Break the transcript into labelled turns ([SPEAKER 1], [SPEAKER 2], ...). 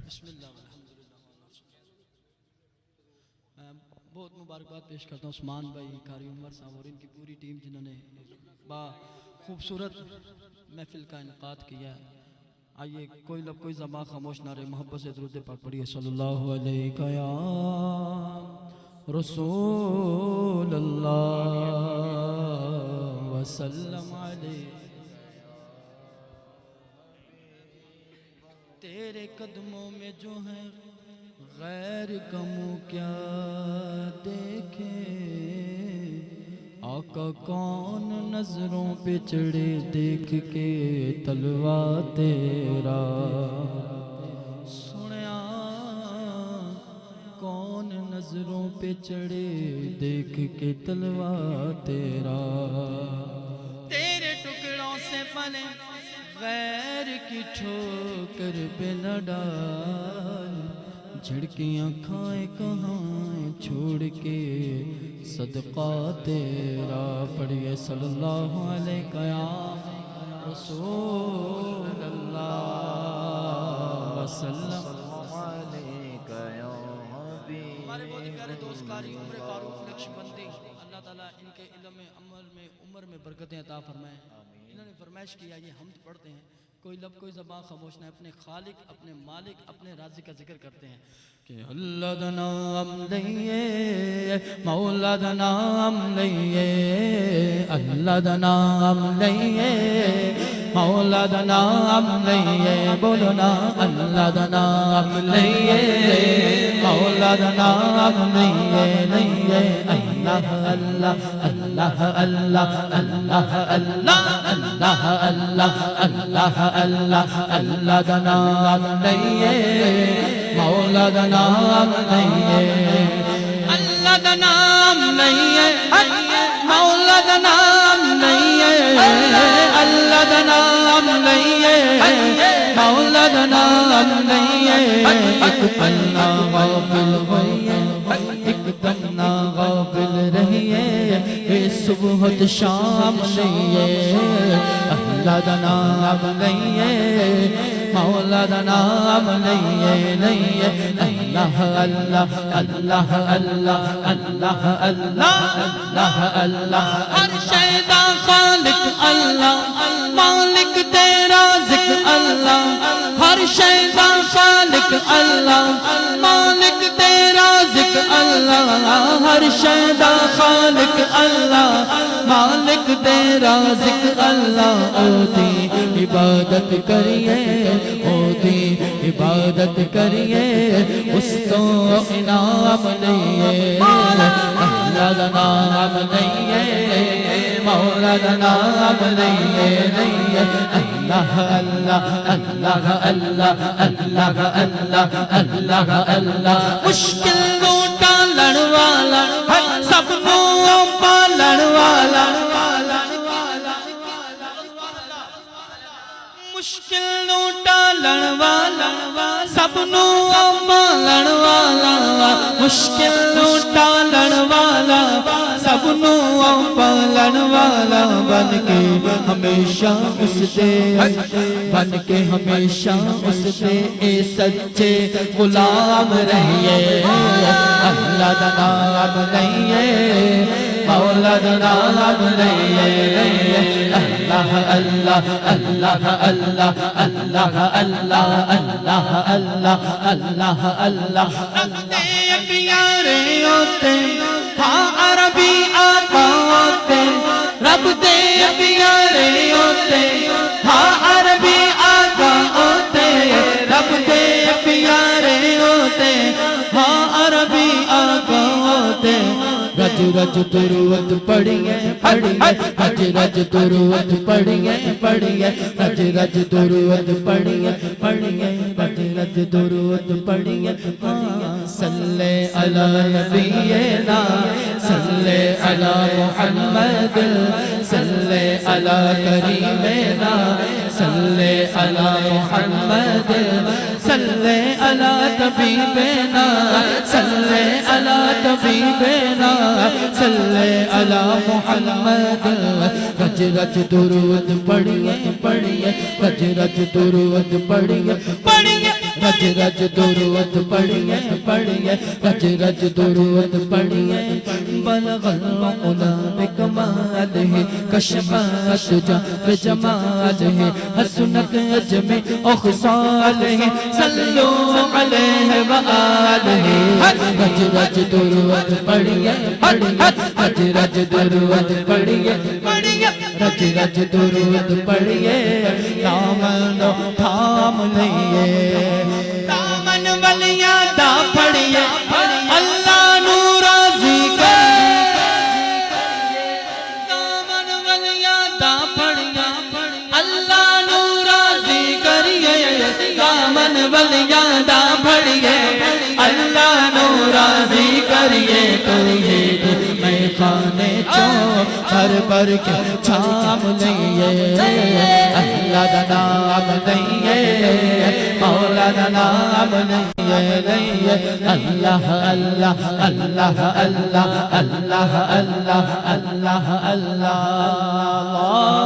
[SPEAKER 1] بسم اللہ الحمدللہ. میں بہت مبارکباد پیش کرتا ہوں عثمان بھائی، قاری عمر صاحب اور ان کی پوری ٹیم جنہوں نے با خوبصورت محفل کا انعقاد کیا ہے. آئیے کوئی لب کوئی زبان خاموش نہ رہے، محبت سے درود پاک پڑھیے. صلی اللہ علیہ یا رسول اللہ وسلم علیہ. تیرے قدموں میں جو ہے غیر کموں کیا دیکھے، آقا کون نظروں پہ چڑھے دیکھ کے تلوا تیرا. سنیا کون نظروں پہ چڑھے دیکھ کے تلوا تیرا. تیرے ٹکڑوں سے پلے غیر کی ٹھوکر پہ نہ ڈال، جھڑکیاں کھائے کہاں چھوڑ کے صدقہ تیرا. پڑھیے صلی اللہ علیہ یا رسول اللہ وسلم. ہمارے بہت پیارے دوست قاری عمر فاروق نقشبندی، اللہ تعالیٰ ان کے علم عمر میں برکتیں عطا فرمائیں. انہوں نے فرمائش کیا یہ حمد پڑھتے ہیں، کوئی لب کوئی زبان خاموش نہ، اپنے خالق اپنے مالک اپنے رازق کا ذکر کرتے ہیں کہ اللہ دا نام لئیے مولا دا نام لئیے، اللہ دا نام لئیے مولا دا نام لئیے. بولو نا اللہ دا نام لئیے مولا دا نام لئیے لئیے. اللہ اللہ اللہ اللہ اللہ اللہ اللہ اللہ اللہ اللہ دا نام لئیے مولا دا نام لئیے. اللہ دا نام لئیے مولا دا نام لئیے، اللہ دا نام لئیے مولا دا نام لئیے. ایک پل نہ غافل ہوئیے، ایک دم نہ غافل رہیے، اے صبح و شام لئیے. اللہ دا نام لئیے مولا دا نام لئیے لئیے. اللہ اللہ اللہ اللہ اللہ اللہ اللہ اللہ. ہر شے دا خالق اللہ، مالک تیرا ذکر اللہ. ہر شے دا خالق اللہ، مالک تیرا ذکر اللہ. ہر شے دا خالق اللہ، مالک تیرا ذکر اللہ. اوتی عبادت کریے، اوتی عبادت کریے، اس تو انعام لئیے. اللہ دا نام لئیے مولا دا نام لئیے لئیے. اللہ اللہ اللہ اللہ اللہ اللہ اللہ اللہ. مشکل نو ٹالن والا سب نو پالن والا، مشکل نو ٹالن والا سب نو پالن والا، مشکل نو ٹالن والا سب نو پالن والا. بن کے ہمیشہ اس دے، بن کے ہمیشہ اس دے اے سچے غلام رہیے. اللہ دا نام لئیے مولا دا نام لئیے لئیے. اللہ اللہ اللہ اللہ اللہ اللہ اللہ اللہ اللہ اللہ. اپنے پیارے ہوتے ہاں عربی آقا ہوتے، رب دے پیارے ہوتے ہاں عربی آقا ہوتے، رب دے پیارے ہوتے ہاں عربی آقا ہوتے. رج رج درود پڑھیے پڑھیے، رج رج درود پڑھیے پڑھیے، رج رج درود پڑھیے پڑھیے، رج رج درود پڑھیے. صلی علی نبینا صلی علی محمد، صلی علی کریمنا صلی علی محمد، صلی علی طبیبنا صلی علی طبیبنا صلی علی محمد. رج رج درود پڑھیے پڑھیے، رج رج درود پڑھیے پڑھیے، رج رج درود پڑھیے پڑھیے رج رج درود پڑھیے بلغ العلا بکمالہ کشف الدجی بجمالہ حسنت اجمع خصالہ صلو علیہ وآلہ رج رج درود پڑھیے پڑھیے رج رج درود پڑھیے رج رج درود پڑھیے دامن تھام لئیے دامن ولیاں دا پڑھیے اللہ نور راضی کر دامن ولیاں دا پڑھیے اللہ نور راضی کریے دامن ولیاں دا پڑھیے اللہ نور راضی کریے میں خانے چوں پر کے چھام لئیے اللہ دا نام لئیے مولا دا نام لئیے اللہ اللہ اللہ اللہ اللہ اللہ اللہ اللہ